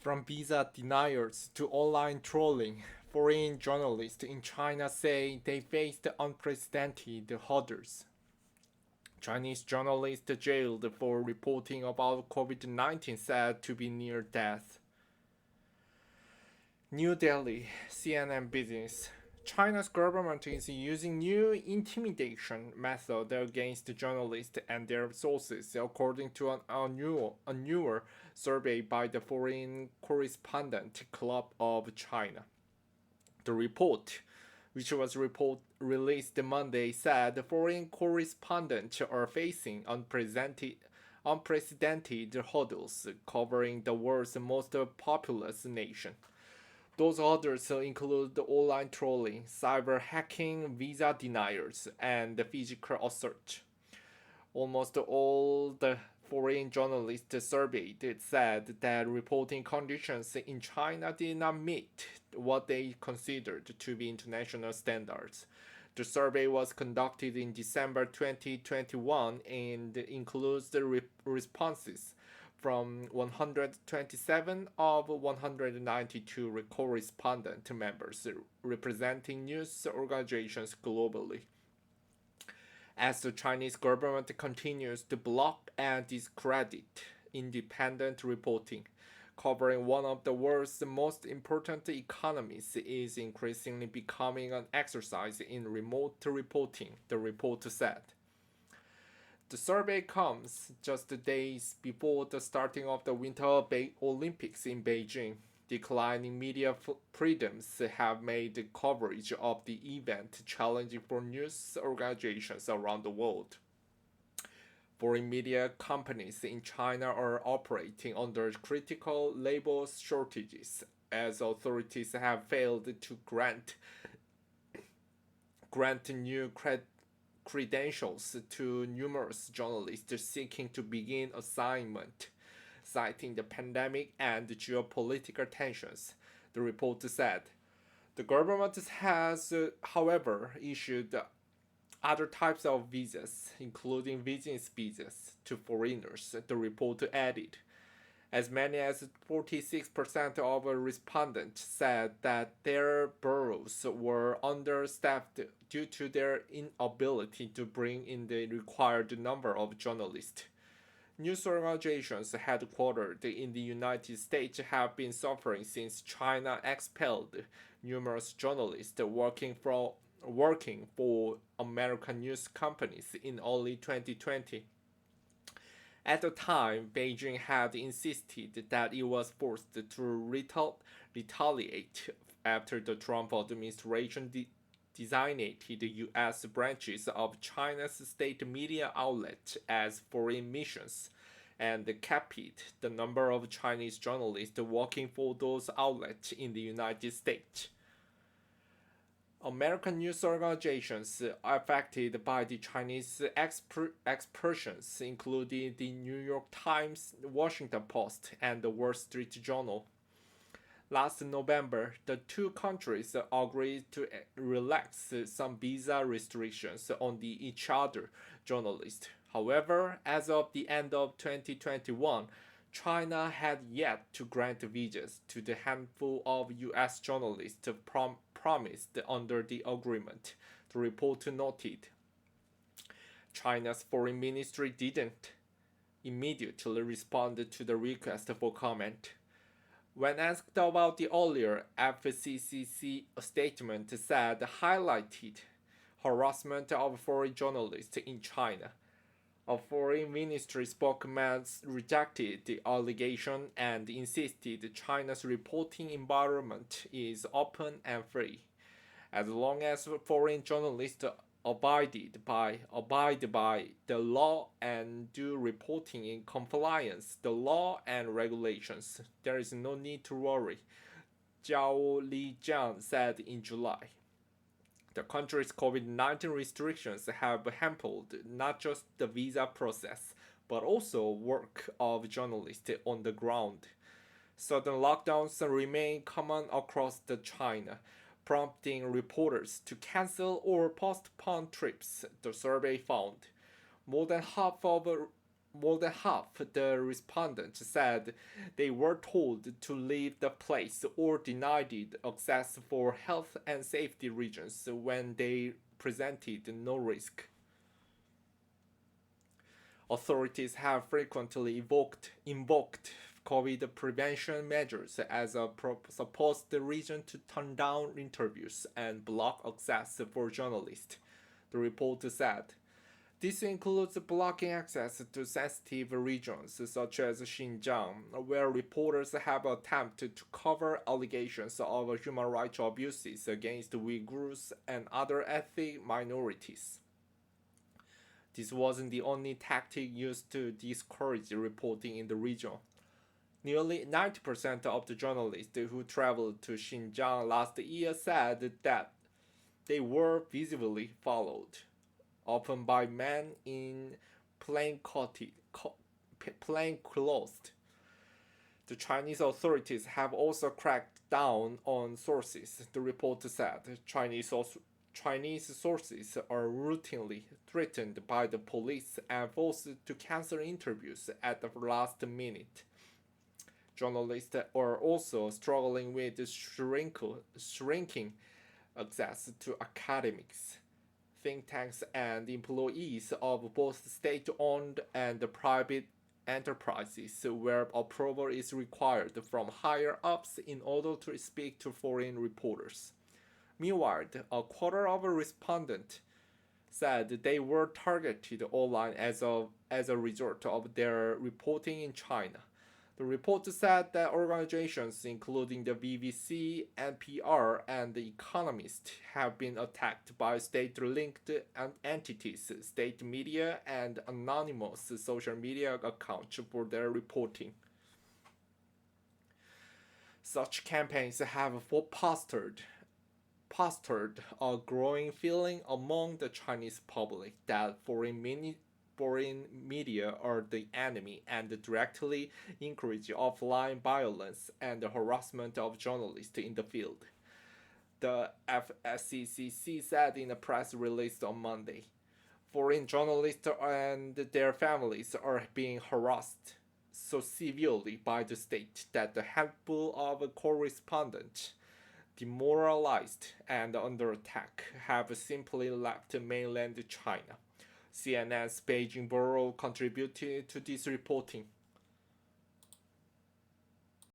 From visa deniers to online trolling, foreign journalists in China say they faced unprecedented hurdles. Chinese journalist jailed for reporting about COVID-19 said to be near death. New Delhi, CNN Business. China's government is using new intimidation method against journalists and their sources, according to a newer survey by the Foreign Correspondent Club of China. The report, which was released Monday, said the foreign correspondents are facing unprecedented hurdles covering the world's most populous nation. Those others include online trolling, cyber hacking, visa deniers, and physical assault. Almost all the foreign journalists surveyed said that reporting conditions in China did not meet what they considered to be international standards. The survey was conducted in December 2021 and includes the responses from 127 of 192 correspondent members representing news organizations globally. As the Chinese government continues to block and discredit independent reporting, covering one of the world's most important economies is increasingly becoming an exercise in remote reporting, the report said. The survey comes just days before the starting of the Winter Olympics in Beijing. Declining media freedoms have made the coverage of the event challenging for news organizations around the world. Foreign media companies in China are operating under critical labor shortages as authorities have failed to grant new credentials to numerous journalists seeking to begin assignment, citing the pandemic and geopolitical tensions, the report said. The government has, however, issued other types of visas, including business visas, to foreigners, the report added. As many as 46% of respondents said that their bureaus were understaffed due to their inability to bring in the required number of journalists. News organizations headquartered in the United States have been suffering since China expelled numerous journalists working for American news companies in early 2020. At the time, Beijing had insisted that it was forced to retaliate after the Trump administration designated the U.S. branches of China's state media outlets as foreign missions and capped the number of Chinese journalists working for those outlets in the United States. American news organizations affected by the Chinese expulsions including the New York Times, Washington Post, and the Wall Street Journal. Last November, the two countries agreed to relax some visa restrictions on each other journalists. However, as of the end of 2021, China had yet to grant visas to the handful of U.S. journalists promised under the agreement, the report noted. China's foreign ministry didn't immediately respond to the request for comment. When asked about the earlier FCCC statement said highlighted harassment of foreign journalists in China, a foreign ministry spokesman rejected the allegation and insisted China's reporting environment is open and free, as long as foreign journalists abide by the law and do reporting in compliance the law and regulations. There is no need to worry, Zhao Lijiang said in July. The country's COVID-19 restrictions have hampered not just the visa process, but also work of journalists on the ground. Sudden lockdowns remain common across China, prompting reporters to cancel or postpone trips, the survey found. More than half of more than half the respondents said they were told to leave the place or denied access for health and safety reasons when they presented no risk. Authorities have frequently invoked COVID prevention measures as a supposed reason to turn down interviews and block access for journalists, the report said. This includes blocking access to sensitive regions such as Xinjiang, where reporters have attempted to cover allegations of human rights abuses against Uyghurs and other ethnic minorities. This wasn't the only tactic used to discourage reporting in the region. Nearly 90% of the journalists who traveled to Xinjiang last year said that they were visibly followed, often by men in plainclothes. The Chinese authorities have also cracked down on sources, the report said. Chinese sources are routinely threatened by the police and forced to cancel interviews at the last minute. Journalists are also struggling with shrinking access to academics, think tanks, and employees of both state owned and private enterprises, where approval is required from higher ups in order to speak to foreign reporters. Meanwhile, a quarter of respondents said they were targeted online as a result of their reporting in China. The report said that organizations including the BBC, NPR, and The Economist have been attacked by state-linked entities, state media, and anonymous social media accounts for their reporting. Such campaigns have fostered a growing feeling among the Chinese public that foreign media are the enemy and directly encourage offline violence and harassment of journalists in the field. The FSCCC said in a press release on Monday. Foreign journalists and their families are being harassed so severely by the state that a handful of correspondents, demoralized and under attack, have simply left mainland China. CNN's Beijing bureau contributed to this reporting.